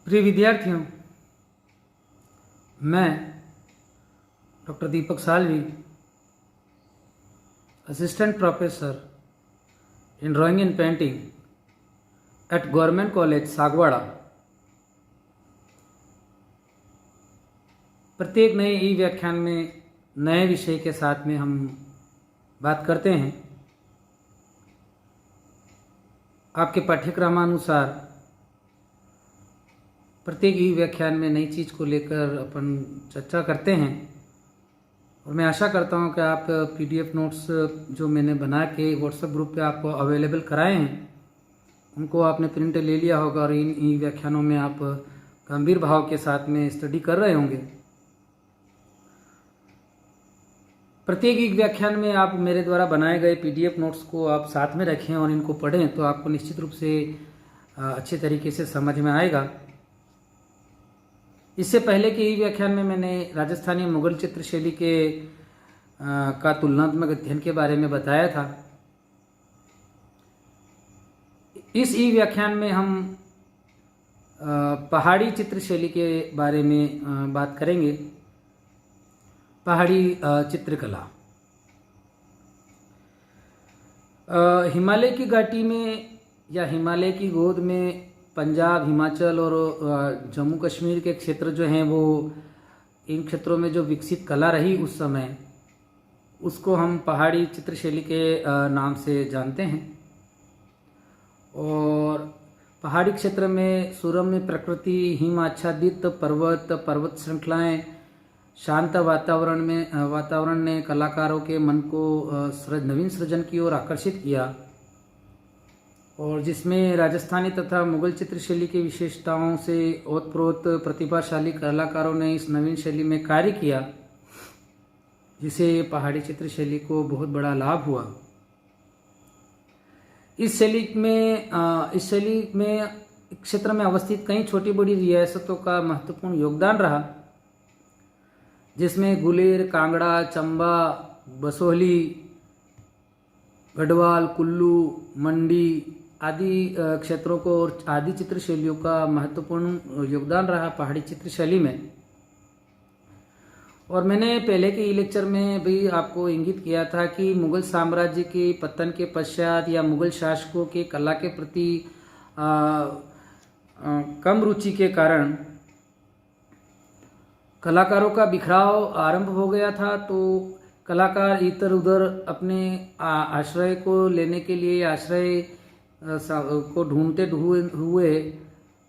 प्रिय विद्यार्थियों, मैं doctor Deepak Salvi, assistant professor in drawing and painting eight government college Sagwara, प्रत्येक नए ई व्याख्यान में नए विषय के साथ में हम बात करते हैं। आपके पाठ्यक्रमानुसार प्रत्येक ई व्याख्यान में नई चीज़ को लेकर अपन चर्चा करते हैं और मैं आशा करता हूं कि आप पीडीएफ नोट्स जो मैंने बना के व्हाट्सएप ग्रुप पे आपको अवेलेबल कराए हैं उनको आपने प्रिंट ले लिया होगा और इन ई व्याख्यानों में आप गंभीर भाव के साथ में स्टडी कर रहे होंगे। प्रत्येक ई व्याख्यान में आप मेरे द्वारा बनाए गए पीडीएफ नोट्स को आप साथ में रखें और इनको पढ़ें तो आपको निश्चित रूप से अच्छे तरीके से समझ में आएगा। इससे पहले के ई व्याख्यान में मैंने राजस्थानी मुगल चित्रशैली के का तुलनात्मक अध्ययन के बारे में बताया था। इस ई व्याख्यान में हम पहाड़ी चित्रशैली के बारे में बात करेंगे। पहाड़ी चित्रकला हिमालय की घाटी में या हिमालय की गोद में पंजाब, हिमाचल और जम्मू कश्मीर के क्षेत्र जो हैं वो इन क्षेत्रों में जो विकसित कला रही उस समय उसको हम पहाड़ी चित्रशैली के नाम से जानते हैं। और पहाड़ी क्षेत्र में सुरम्य प्रकृति, हिम आच्छादित पर्वत श्रृंखलाएं, शांत वातावरण ने कलाकारों के मन को नवीन सृजन की ओर आकर्षित किया और जिसमें राजस्थानी तथा मुगल चित्रशैली की विशेषताओं से ओतप्रोत प्रतिभाशाली कलाकारों ने इस नवीन शैली में कार्य किया, जिसे पहाड़ी चित्रशैली को बहुत बड़ा लाभ हुआ। इस शैली में क्षेत्र में अवस्थित कई छोटी बड़ी रियासतों का महत्वपूर्ण योगदान रहा, जिसमें गुलेर, कांगड़ा, चंबा, बसोहली, गढ़वाल, कुल्लू, मंडी आदि क्षेत्रों को और आदि चित्रशैलियों का महत्वपूर्ण योगदान रहा पहाड़ी चित्रशैली में। और मैंने पहले के ई लेक्चर में भी आपको इंगित किया था कि मुगल साम्राज्य के पतन के पश्चात या मुगल शासकों के कला के प्रति कम रुचि के कारण कलाकारों का बिखराव आरंभ हो गया था। तो कलाकार इधर उधर अपने आश्रय को लेने के लिए आश्रय को ढूंढते हुए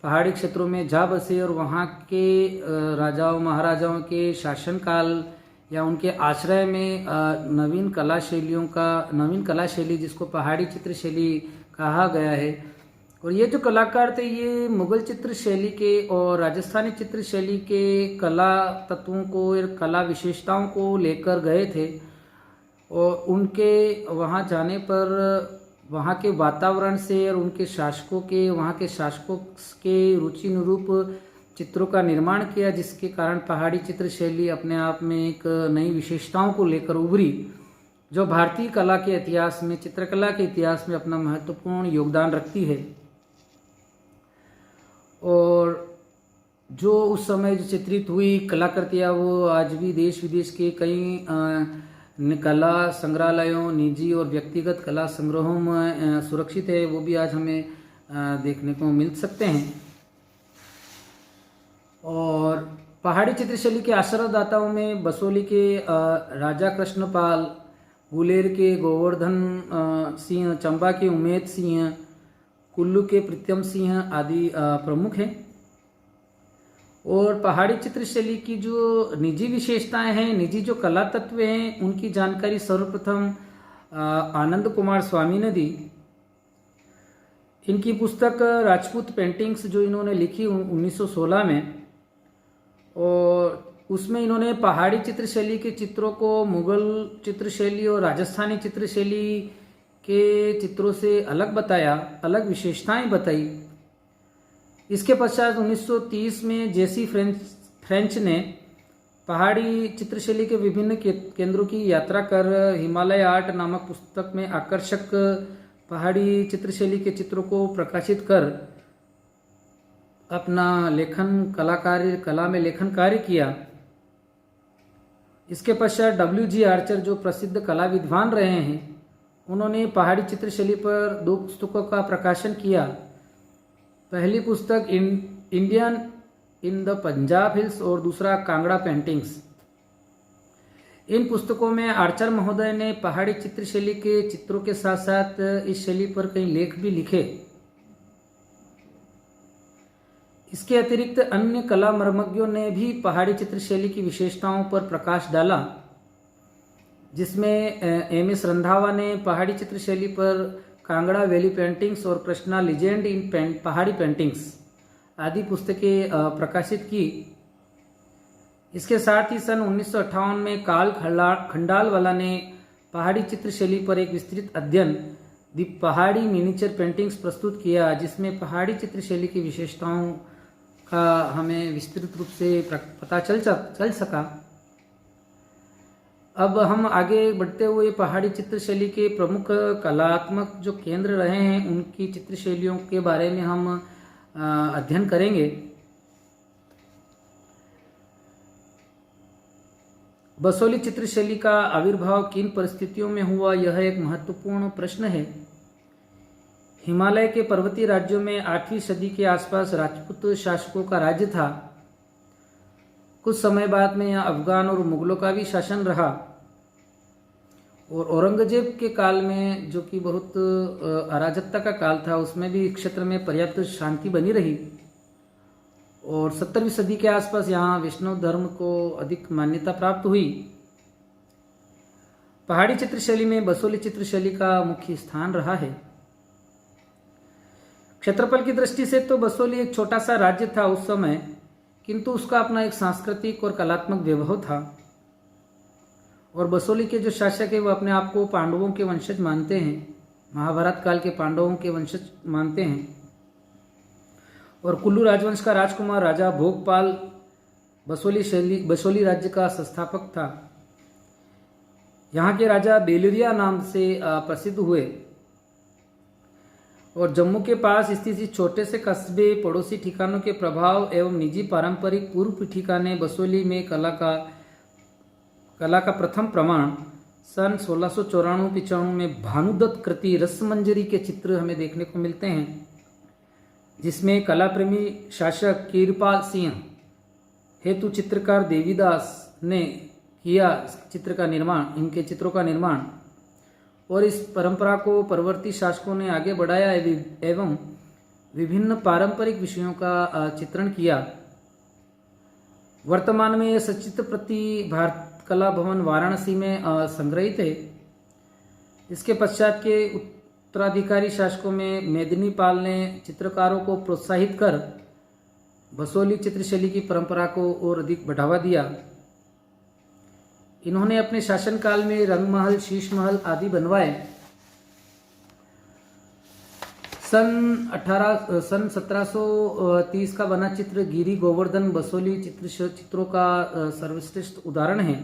पहाड़ी क्षेत्रों में जा बसे और वहाँ के राजाओं महाराजाओं के शासनकाल या उनके आश्रय में नवीन कला शैली जिसको पहाड़ी चित्रशैली कहा गया है। और ये जो कलाकार थे ये मुगल चित्रशैली के और राजस्थानी चित्रशैली के कला तत्वों को और कला विशेषताओं को लेकर गए थे और उनके वहाँ जाने पर वहाँ के वातावरण से और वहाँ के शासकों के रुचि अनुरूप चित्रों का निर्माण किया, जिसके कारण पहाड़ी चित्रशैली अपने आप में एक नई विशेषताओं को लेकर उभरी, जो भारतीय कला के इतिहास में, चित्रकला के इतिहास में अपना महत्वपूर्ण योगदान रखती है। और जो उस समय जो चित्रित हुई कलाकृतियाँ वो आज भी देश विदेश के कई कला संग्रहालयों, निजी और व्यक्तिगत कला संग्रहों में सुरक्षित है, वो भी आज हमें देखने को मिल सकते हैं। और पहाड़ी चित्रशैली के आश्रयदाताओं में बसोली के राजा कृष्णपाल, गुलेर के गोवर्धन सिंह, चंबा के उमेद सिंह, कुल्लू के प्रीतम सिंह आदि प्रमुख हैं। और पहाड़ी चित्रशैली की जो निजी विशेषताएं हैं, निजी जो कला तत्व हैं, उनकी जानकारी सर्वप्रथम आनंद कुमार स्वामी ने दी। इनकी पुस्तक राजपूत पेंटिंग्स जो इन्होंने लिखी 1916 में, और उसमें इन्होंने पहाड़ी चित्रशैली के चित्रों को मुगल चित्रशैली और राजस्थानी चित्रशैली के चित्रों से अलग बताया, अलग विशेषताएं बताई। इसके पश्चात 1930 में जेसी फ्रेंच ने पहाड़ी चित्रशैली के विभिन्न केंद्रों की यात्रा कर हिमालय आर्ट नामक पुस्तक में आकर्षक पहाड़ी चित्रशैली के चित्रों को प्रकाशित कर अपना कला में लेखन कार्य किया। इसके पश्चात W.G. आर्चर जो प्रसिद्ध कला विद्वान रहे हैं, उन्होंने पहाड़ी चित्रशैली पर 2 पुस्तकों का प्रकाशन किया। पहली पुस्तक Indian in the Punjab hills और दूसरा कांगड़ा पेंटिंग्स। इन पुस्तकों में आर्चर महोदय ने पहाड़ी चित्रशैली के चित्रों के साथ साथ इस शैली पर कई लेख भी लिखे। इसके अतिरिक्त अन्य कला मर्मज्ञों ने भी पहाड़ी चित्रशैली की विशेषताओं पर प्रकाश डाला, जिसमें M.S. रंधावा ने पहाड़ी चित्रशैली पर कांगड़ा वैली पेंटिंग्स और कृष्णा लीजेंड इन पहाड़ी पेंटिंग्स आदि पुस्तकें प्रकाशित की। इसके साथ ही सन 1958 में काल खंडालवाला ने पहाड़ी चित्रशैली पर एक विस्तृत अध्ययन दी पहाड़ी मिनीचर पेंटिंग्स प्रस्तुत किया, जिसमें पहाड़ी चित्रशैली की विशेषताओं का हमें विस्तृत रूप से पता चल सका। अब हम आगे बढ़ते हुए पहाड़ी चित्रशैली के प्रमुख कलात्मक जो केंद्र रहे हैं, उनकी चित्रशैलियों के बारे में हम अध्ययन करेंगे। बसोली चित्रशैली का आविर्भाव किन परिस्थितियों में हुआ, यह एक महत्वपूर्ण प्रश्न है। हिमालय के पर्वतीय राज्यों में 8वीं सदी के आसपास राजपूत शासकों का राज्य था। कुछ समय बाद में यहाँ अफगान और मुगलों का भी शासन रहा और औरंगजेब के काल में, जो कि बहुत अराजकता का काल था, उसमें भी क्षेत्र में पर्याप्त शांति बनी रही और 17वीं सदी के आसपास यहाँ वैष्णव धर्म को अधिक मान्यता प्राप्त हुई। पहाड़ी चित्रशैली में बसोली चित्रशैली का मुख्य स्थान रहा है। क्षेत्रफल की दृष्टि से तो बसोली एक छोटा सा राज्य था उस समय, किंतु उसका अपना एक सांस्कृतिक और कलात्मक वैभव था और बसोली के जो शासक है वो अपने आप को पांडवों के वंशज मानते हैं, महाभारत काल के पांडवों के वंशज मानते हैं। और कुल्लू राजवंश का राजकुमार राजा भोगपाल बसोली राज्य का संस्थापक था। यहाँ के राजा बेलुरिया नाम से प्रसिद्ध हुए और जम्मू के पास स्थित इस छोटे से कस्बे, पड़ोसी ठिकानों के प्रभाव एवं निजी पारंपरिक पूर्व ठिकाने बसोली में कला का प्रथम प्रमाण सन 1694-95 में भानुदत्त कृति रसमंजरी के चित्र हमें देखने को मिलते हैं, जिसमें कला प्रेमी शासक कीरपाल सिंह हेतु चित्रकार देवीदास ने किया इनके चित्रों का निर्माण और इस परंपरा को परवर्ती शासकों ने आगे बढ़ाया एवं विभिन्न पारंपरिक विषयों का चित्रण किया। वर्तमान में यह सचित्र प्रति भारत कला भवन वाराणसी में संग्रहित है। इसके पश्चात के उत्तराधिकारी शासकों में मेदिनीपाल ने चित्रकारों को प्रोत्साहित कर बसोली चित्रशैली की परंपरा को और अधिक बढ़ावा दिया। इन्होंने अपने शासनकाल में रंगमहल, शीश महल आदि बनवाए। सन 1730 का बना चित्र गिरी गोवर्धन बसोली चित्रों का सर्वश्रेष्ठ उदाहरण है।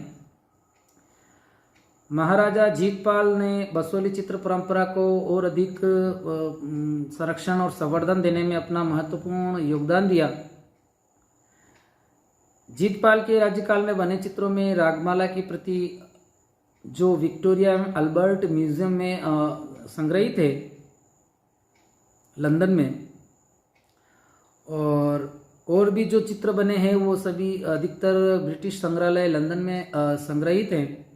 महाराजा जीतपाल ने बसोली चित्र परंपरा को और अधिक संरक्षण और संवर्धन देने में अपना महत्वपूर्ण योगदान दिया। जीतपाल के राज्यकाल में बने चित्रों में रागमाला की प्रति जो विक्टोरिया अल्बर्ट म्यूजियम में संग्रहित है लंदन में, और भी जो चित्र बने हैं वो सभी अधिकतर ब्रिटिश संग्रहालय लंदन में संग्रहित हैं।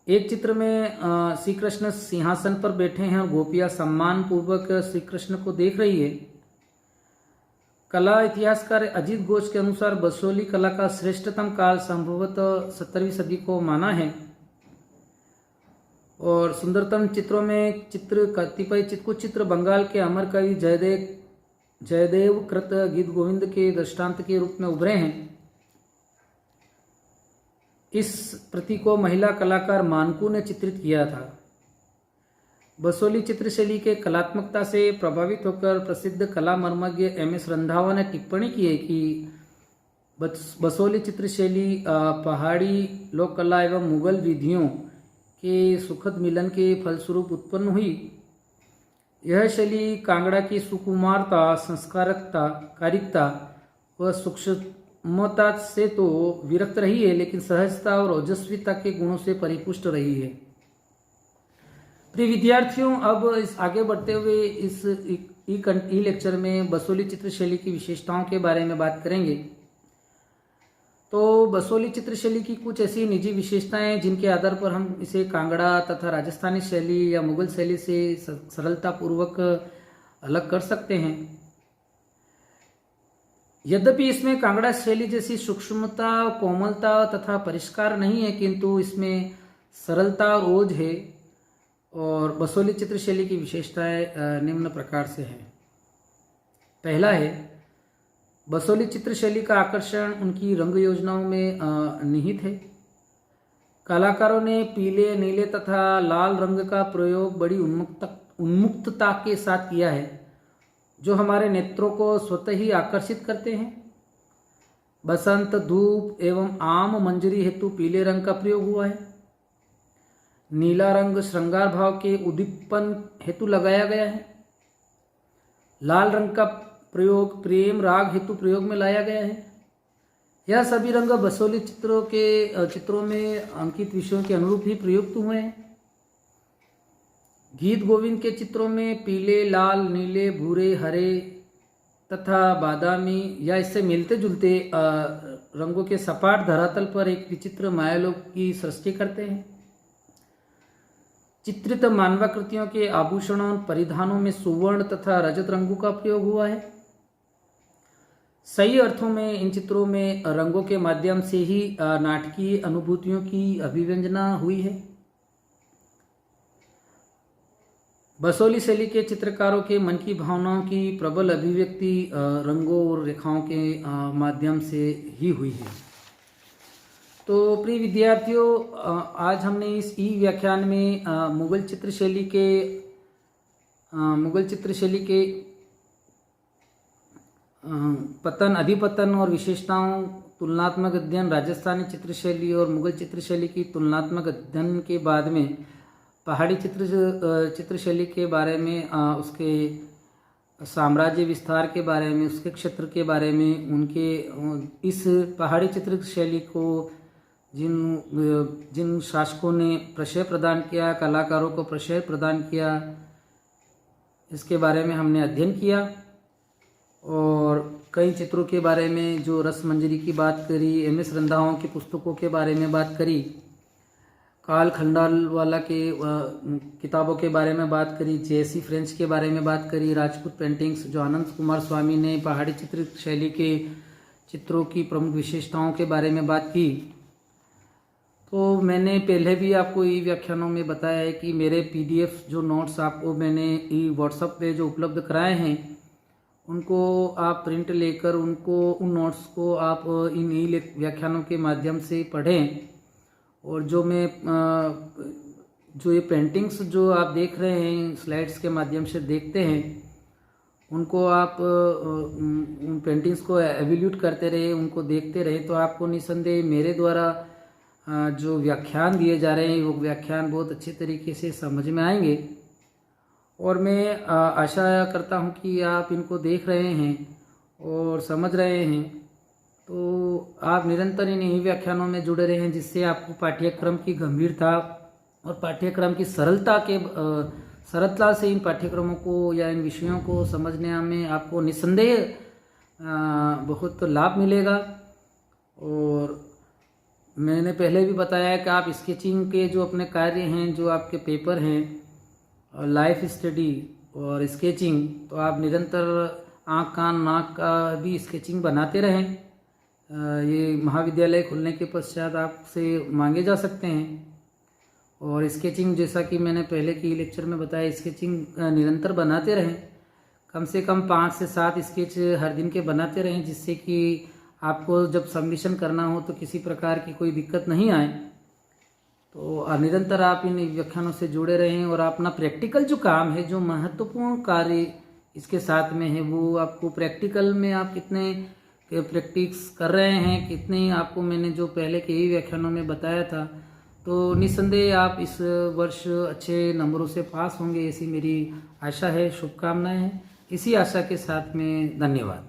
एक चित्र में श्री कृष्ण सिंहासन पर बैठे हैं और गोपियां सम्मान पूर्वक श्री कृष्ण को देख रही है। कला इतिहासकार अजीत घोष के अनुसार बसोली कला का श्रेष्ठतम काल संभवतः 17वीं सदी को माना है और सुंदरतम चित्रों में कुछ चित्र बंगाल के अमर कवि जयदेव कृत गीत गोविंद के दृष्टांत के रूप में उभरे हैं। इस प्रति को महिला कलाकार मानकू ने चित्रित किया था। बसोली चित्रशैली के कलात्मकता से प्रभावित होकर प्रसिद्ध कला मर्मज्ञ M.S. रंधावा ने टिप्पणी की है कि बसोली चित्रशैली पहाड़ी लोक कला एवं मुगल विधियों के सुखद मिलन के फलस्वरूप उत्पन्न हुई। यह शैली कांगड़ा की सुकुमारता, संस्कारकता, कारिकता व सूक्ष्मता से तो विरक्त रही है, लेकिन सहजता और ओजस्विता के गुणों से परिपुष्ट रही है। प्रिय विद्यार्थियों, अब इस आगे बढ़ते हुए इस ई लेक्चर में बसोली चित्र शैली की विशेषताओं के बारे में बात करेंगे। तो बसोली चित्र शैली की कुछ ऐसी निजी विशेषताएं जिनके आधार पर हम इसे कांगड़ा तथा राजस्थानी शैली या मुगल शैली से सरलतापूर्वक अलग कर सकते हैं। यद्यपि इसमें कांगड़ा शैली जैसी सूक्ष्मता, कोमलता तथा परिष्कार नहीं है, किंतु इसमें सरलता और ओज है। और बसोली चित्र शैली की विशेषताएं निम्न प्रकार से हैं। पहला है, बसोली चित्र शैली का आकर्षण उनकी रंग योजनाओं में निहित है। कलाकारों ने पीले, नीले तथा लाल रंग का प्रयोग बड़ी उन्मुक्तता के साथ किया है, जो हमारे नेत्रों को स्वतः ही आकर्षित करते हैं। बसंत, धूप एवं आम मंजरी हेतु पीले रंग का प्रयोग हुआ है। नीला रंग श्रृंगार भाव के उद्दीपन हेतु लगाया गया है। लाल रंग का प्रयोग प्रेम राग हेतु प्रयोग में लाया गया है। यह सभी रंग बसोली चित्रों में अंकित विषयों के अनुरूप ही प्रयुक्त हुए हैं। गीत गोविंद के चित्रों में पीले, लाल, नीले, भूरे, हरे तथा बादामी या इससे मिलते जुलते रंगों के सपाट धरातल पर एक विचित्र मायालोक की सृष्टि करते हैं। चित्रित मानवाकृतियों के आभूषणों परिधानों में सुवर्ण तथा रजत रंगों का प्रयोग हुआ है। सही अर्थों में इन चित्रों में रंगों के माध्यम से ही नाटकीय अनुभूतियों की अभिव्यंजना हुई है। बसोली शैली के चित्रकारों के मन की भावनाओं की प्रबल अभिव्यक्ति रंगों और रेखाओं के माध्यम से ही हुई है। तो प्रिय विद्यार्थियों, आज हमने इस ई व्याख्यान में मुगल चित्र शैली के पतन, अधिपतन और विशेषताओं, तुलनात्मक अध्ययन, राजस्थानी चित्रशैली और मुगल चित्रशैली की तुलनात्मक अध्ययन के बाद में पहाड़ी चित्रशैली के बारे में, उसके साम्राज्य विस्तार के बारे में, उसके क्षेत्र के बारे में, उनके इस पहाड़ी चित्रशैली को जिन शासकों ने प्रश्रय प्रदान किया, कलाकारों को प्रश्रय प्रदान किया, इसके बारे में हमने अध्ययन किया। और कई चित्रों के बारे में जो रस मंजरी की बात करी, MS रंधावा की पुस्तकों के बारे में बात करी, काल खंडालवाला के किताबों के बारे में बात करी, JC फ्रेंच के बारे में बात करी, राजपूत पेंटिंग्स जो अनंत कुमार स्वामी ने पहाड़ी चित्र शैली के चित्रों की प्रमुख विशेषताओं के बारे में बात की। तो मैंने पहले भी आपको ई व्याख्यानों में बताया है कि मेरे PDF जो नोट्स आपको मैंने WhatsApp पे जो उपलब्ध कराए हैं, उनको आप प्रिंट लेकर उन नोट्स को आप इन ई व्याख्यानों के माध्यम से पढ़ें। और जो ये पेंटिंग्स जो आप देख रहे हैं, स्लाइड्स के माध्यम से देखते हैं, उनको आप उन पेंटिंग्स को एवैल्यूएट करते रहे, उनको देखते रहे, तो आपको निसंदेह मेरे द्वारा जो व्याख्यान दिए जा रहे हैं वो व्याख्यान बहुत अच्छे तरीके से समझ में आएंगे। और मैं आशा करता हूं कि आप इनको देख रहे हैं और समझ रहे हैं, तो आप निरंतर इन व्याख्यानों में जुड़े रहे हैं, जिससे आपको पाठ्यक्रम की गंभीरता और पाठ्यक्रम की सरलता से इन पाठ्यक्रमों को या इन विषयों को समझने में आपको निसंदेह बहुत लाभ मिलेगा। और मैंने पहले भी बताया है कि आप स्केचिंग के जो अपने कार्य हैं, जो आपके पेपर हैं, लाइफ स्टडी और स्केचिंग, तो आप निरंतर आँख, कान, नाक का भी स्केचिंग बनाते रहें। ये महाविद्यालय खुलने के पश्चात आपसे मांगे जा सकते हैं। और स्केचिंग, जैसा कि मैंने पहले की लेक्चर में बताया, स्केचिंग निरंतर बनाते रहें। कम से कम 5 से 7 स्केच हर दिन के बनाते रहें, जिससे कि आपको जब सबमिशन करना हो तो किसी प्रकार की कोई दिक्कत नहीं आए। तो निरंतर आप इन व्याख्यानों से जुड़े रहें और अपना प्रैक्टिकल जो काम है, जो महत्वपूर्ण कार्य इसके साथ में है, वो आपको प्रैक्टिकल में आप कितने प्रैक्टिस कर रहे हैं, कितने आपको मैंने जो पहले के ही व्याख्यानों में बताया था, तो निस्संदेह आप इस वर्ष अच्छे नंबरों से पास होंगे, ऐसी मेरी आशा है, शुभकामनाएं हैं। इसी आशा के साथ में धन्यवाद।